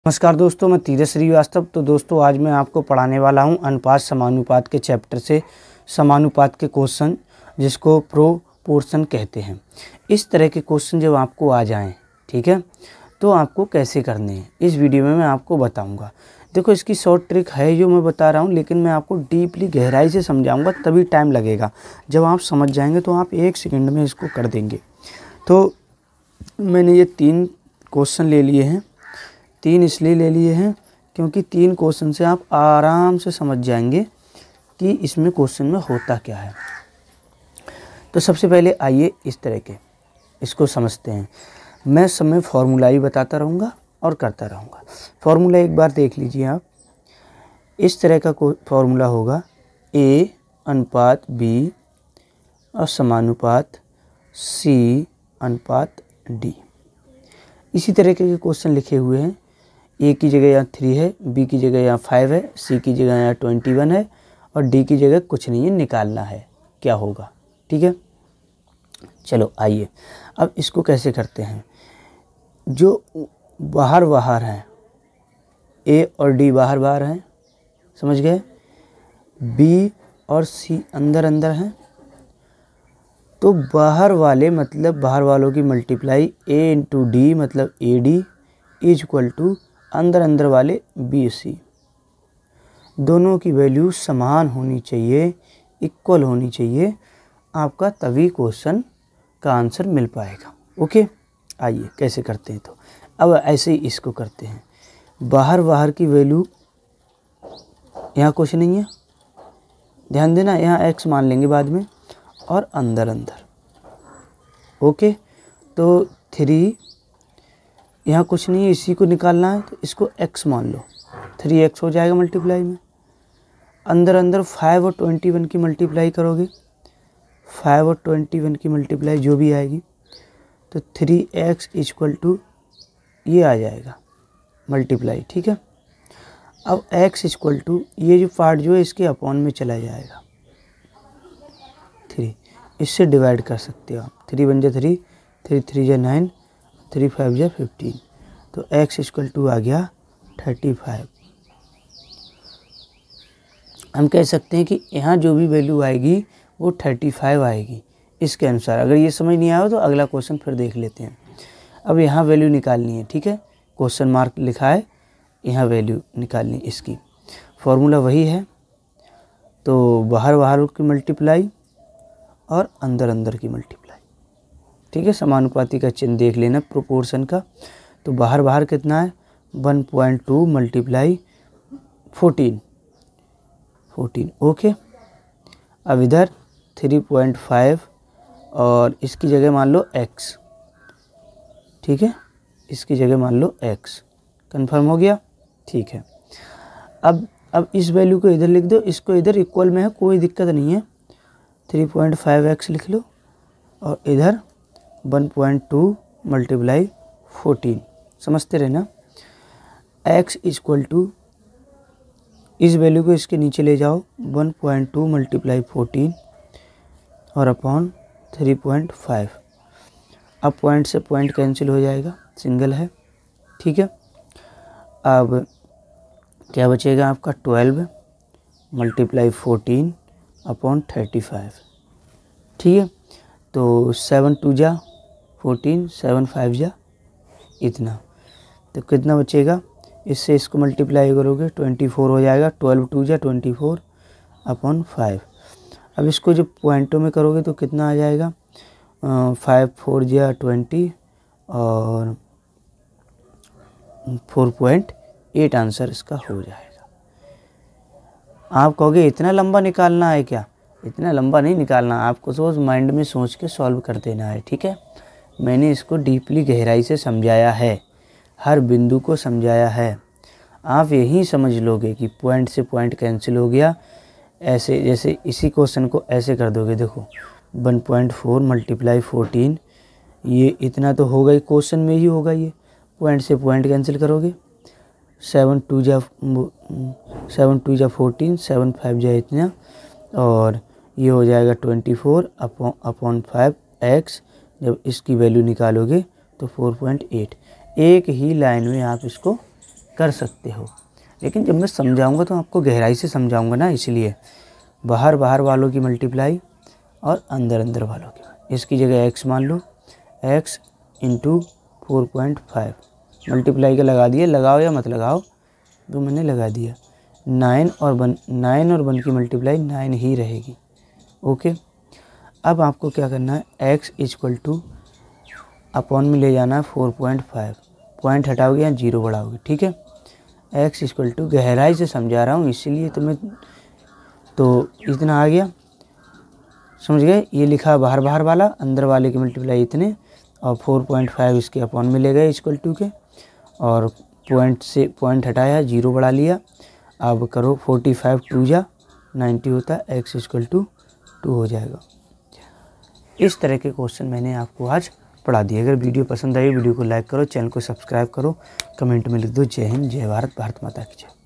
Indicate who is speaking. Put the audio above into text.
Speaker 1: नमस्कार दोस्तों, मैं तीरथ श्रीवास्तव। तो दोस्तों आज मैं आपको पढ़ाने वाला हूं अनुपात समानुपात के चैप्टर से समानुपात के क्वेश्चन, जिसको प्रोपोर्शन कहते हैं। इस तरह के क्वेश्चन जब आपको आ जाएं, ठीक है, तो आपको कैसे करने हैं इस वीडियो में मैं आपको बताऊंगा। देखो, इसकी शॉर्ट ट्रिक है जो मैं बता रहा हूं, लेकिन मैं आपको डीपली गहराई से समझाऊँगा, तभी टाइम लगेगा। जब आप समझ जाएंगे तो आप 1 सेकंड में इसको कर देंगे। तो मैंने ये 3 क्वेश्चन ले लिए हैं। 3 इसलिए ले लिए हैं क्योंकि 3 क्वेश्चन से आप आराम से समझ जाएंगे कि इसमें क्वेश्चन में होता क्या है। तो सबसे पहले आइए इस तरह के इसको समझते हैं। मैं समय फॉर्मूला ही बताता रहूँगा और करता रहूँगा। फॉर्मूला एक बार देख लीजिए आप। इस तरह का फॉर्मूला होगा A अनुपात B और समानुपात C अनुपात D। इसी तरह के क्वेश्चन लिखे हुए हैं। A की जगह यहाँ 3 है, B की जगह यहाँ 5 है, C की जगह यहाँ 21 है और D की जगह कुछ नहीं है, निकालना है क्या होगा। ठीक है, चलो आइए अब इसको कैसे करते हैं। जो बाहर बाहर हैं, A और D बाहर बाहर हैं, समझ गए। B और C अंदर अंदर हैं। तो बाहर वाले मतलब बाहर वालों की मल्टीप्लाई A इंटू D मतलब AD इज इक्वल टू अंदर अंदर वाले BC। दोनों की वैल्यू समान होनी चाहिए, इक्वल होनी चाहिए आपका, तभी क्वेश्चन का आंसर मिल पाएगा। ओके, आइए कैसे करते हैं। तो अब ऐसे ही इसको करते हैं। बाहर बाहर की वैल्यू यहाँ कुछ नहीं है, ध्यान देना, यहाँ x मान लेंगे बाद में, और अंदर अंदर। ओके, तो 3 यहाँ कुछ नहीं है, इसी को निकालना है, तो इसको x मान लो, 3x हो जाएगा मल्टीप्लाई में। अंदर अंदर 5 और 21 की मल्टीप्लाई करोगे, 5 और 21 की मल्टीप्लाई जो भी आएगी, तो 3x इक्वल टू ये आ जाएगा मल्टीप्लाई। ठीक है, अब x इक्वल टू ये जो पार्ट जो है इसके अपॉन में चला जाएगा 3, इससे डिवाइड कर सकते हो आप। 3 × 3, 3 × 3 = 9, 3 × 5 = 15। तो x इक्वल टू आ गया 35। हम कह सकते हैं कि यहाँ जो भी वैल्यू आएगी वो 35 आएगी इसके अनुसार। अगर ये समझ नहीं आया तो अगला क्वेश्चन फिर देख लेते हैं। अब यहाँ वैल्यू निकालनी है, ठीक है, क्वेश्चन मार्क लिखा है, यहाँ वैल्यू निकालनी इसकी। फॉर्मूला वही है, तो बाहर बाहर की मल्टीप्लाई और अंदर अंदर की मल्टीप्लाई। ठीक है, समानुपाती का चिन्ह देख लेना प्रोपोर्शन का। तो बाहर बाहर कितना है, 1.2 मल्टीप्लाई 14। ओके, अब इधर 3.5 और इसकी जगह मान लो x। ठीक है, इसकी जगह मान लो x। कंफर्म हो गया, ठीक है। अब इस वैल्यू को इधर लिख दो, इसको इधर इक्वल में है, कोई दिक्कत नहीं है। 3.5x लिख लो और इधर 1.2 मल्टीप्लाई 14। समझते रहना। x इक्वल टू इस वैल्यू को इसके नीचे ले जाओ, 1.2 मल्टीप्लाई 14 और अपॉन 3.5। अब पॉइंट से पॉइंट कैंसिल हो जाएगा, सिंगल है। ठीक है, अब क्या बचेगा आपका, 12 मल्टीप्लाई 14 अपॉन 35। ठीक है, तो 7 × 2 = 14, 7 × 5 = इतना। तो कितना बचेगा, इससे इसको मल्टीप्लाई करोगे 24 हो जाएगा। 12 × 2 = 24 अपॉन 5। अब इसको जब पॉइंटों में करोगे तो कितना आ जाएगा, 5 × 4 = 20 और 4.8 आंसर इसका हो जाएगा। आप कहोगे इतना लंबा निकालना है क्या? इतना लंबा नहीं निकालना, आपको सोच माइंड में सोच के सॉल्व कर देना है। ठीक है, मैंने इसको डीपली गहराई से समझाया है, हर बिंदु को समझाया है। आप यही समझ लोगे कि पॉइंट से पॉइंट कैंसिल हो गया। ऐसे जैसे इसी क्वेश्चन को ऐसे कर दोगे, देखो 1.4 मल्टीप्लाई 14, ये इतना तो होगा ही, क्वेश्चन में ही होगा ये। पॉइंट से पॉइंट कैंसिल करोगे, 7 × 2 = 14, 7 × 5 = इतना, और ये हो जाएगा 24 अपॉन 5x। जब इसकी वैल्यू निकालोगे तो 4.8। एक ही लाइन में आप इसको कर सकते हो, लेकिन जब मैं समझाऊंगा तो आपको गहराई से समझाऊंगा ना, इसलिए बाहर बाहर वालों की मल्टीप्लाई और अंदर अंदर वालों की। इसकी जगह x मान लो, x इंटू 4.5 मल्टीप्लाई का लगा दिया, लगाओ या मत लगाओ, तो मैंने लगा दिया। 9 और 1 की मल्टीप्लाई 9 ही रहेगी। ओके, अब आपको क्या करना है, x इक्वल टू अपॉन में ले जाना है 4.5, पॉइंट हटाओगे या 0 बढ़ाओगे, ठीक है। x इक्वल टू, गहराई से समझा रहा हूँ इसीलिए तुम्हें, तो इतना आ गया, समझ गए। ये लिखा बाहर बाहर वाला, अंदर वाले की मल्टीप्लाई इतने, और 4.5 इसके अपॉन में ले गए इक्वल टू के, और पॉइंट से पॉइंट हटाया, 0 बढ़ा लिया। अब करो 45 2 जा 90 होता है, x इक्वल टू 2 हो जाएगा। इस तरह के क्वेश्चन मैंने आपको आज पढ़ा दिए। अगर वीडियो पसंद आई, वीडियो को लाइक करो, चैनल को सब्सक्राइब करो, कमेंट में लिख दो जय हिंद, जय भारत, भारत माता की जय।